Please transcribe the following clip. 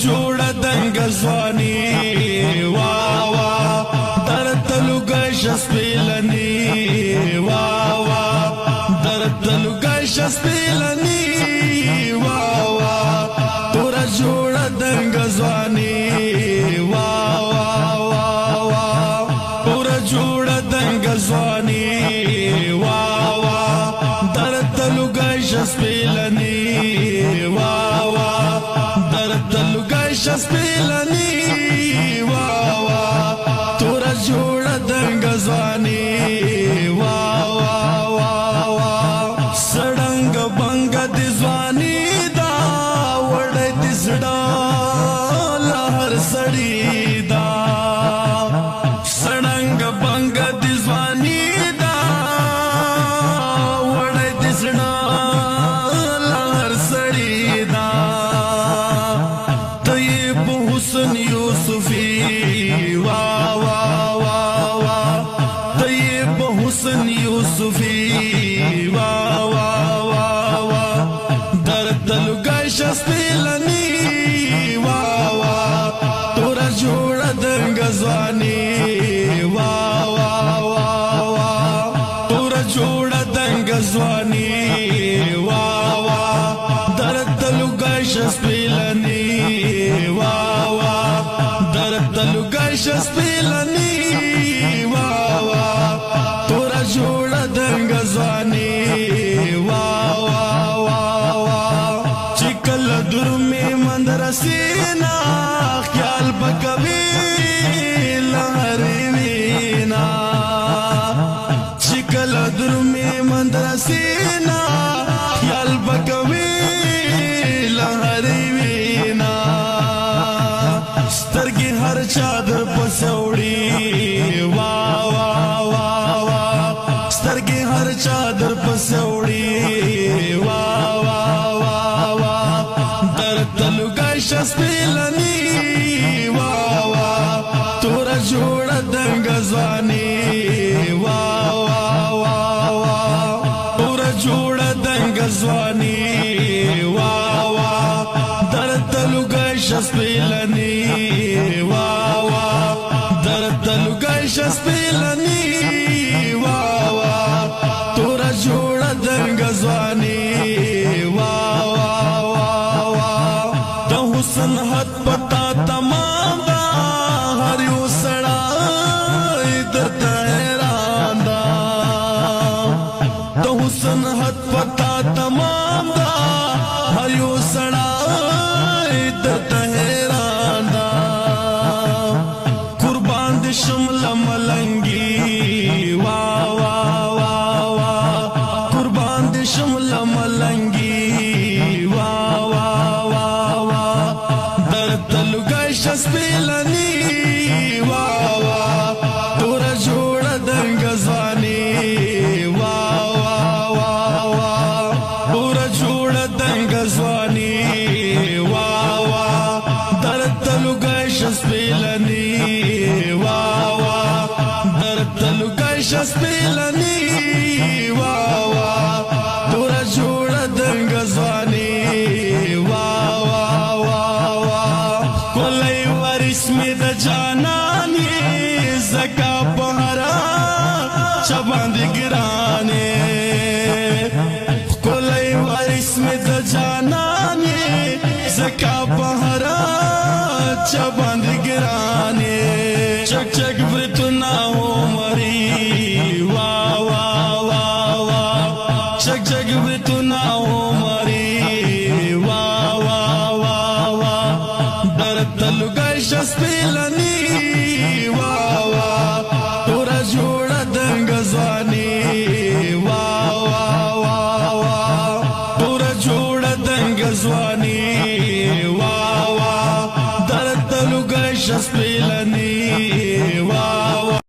جوړه دنګ ځواني وا وا درته لوګه شپېلني وا وا درته لوګه شپېلني وا وا تور جوړه دنګ ځواني وا وا وا وا تور جوړه دنګ ځواني وا وا درته لوګه شپېلني وا وا درته لوګه شپېلني وا وا تور جوړه دنګ ځواني وا وا وا وا سړنګ بنګ د ځواني دا وړې د زړه لهر سړی دا سړنګ بنګ د ځواني دا وړې د زړه لهر سړی دا طيب حسن يوسفي وا وا وا وا طيب حسن يوسفي وا وا وا وا درته لوګه شپېلني وا وا تور جوړه دنګ ځواني وا وا وا وا تور جوړه دنګ ځواني وا وا درته لوګه شپېلني وا وا درته لوګه شپېلني وا وا تور جوړه دنګ ځواني وا وا وا وا چکل درمه مندرسینا خیال بکوي لهر وینا چکل درمه مندرسینا خیال بکوي لهر وینا سترګي هر چادر پسوړي وا وا وا وا سترګي هر چادر پسوړي وا وا وا وا درته لوګه شپېلني وا وا تور جوړه دنګ ځواني وا وا وا وا تور جوړه دنګ ځواني وا وا درته لوګه شپېلني وا وا درته لوګه شپېلني وا وا تور جوړه دنګ ځواني وا وا وا وا د حسن حد پتا تمام دا هر یو سړی درته حیران دا د حسن حد پتا تمام دا هر یو سړی درته حیران دا قربان دي شمل ملنګي وا وا وا وا قربان دي شمل ملنګي وا وا وا وا درته لوګه شپېلني وا وا تور جوړه دنګ ځواني وا وا وا وا تور جوړه دنګ ځواني وا وا درته لوګه شپېلني وا وا درته لوګه شپېلني وا وا تور جوړه دنګ ځواني وا وا وا وا کولای وارث می د جانانې زکا پهرا چباندې ګرانې کولای وارث می د جانانې زکا پهرا چباندې ګرانې چک چک برتنا عمرې وا وا وا وا چک چک برتنا عمرې وا وا وا وا درته لوګه شپېلني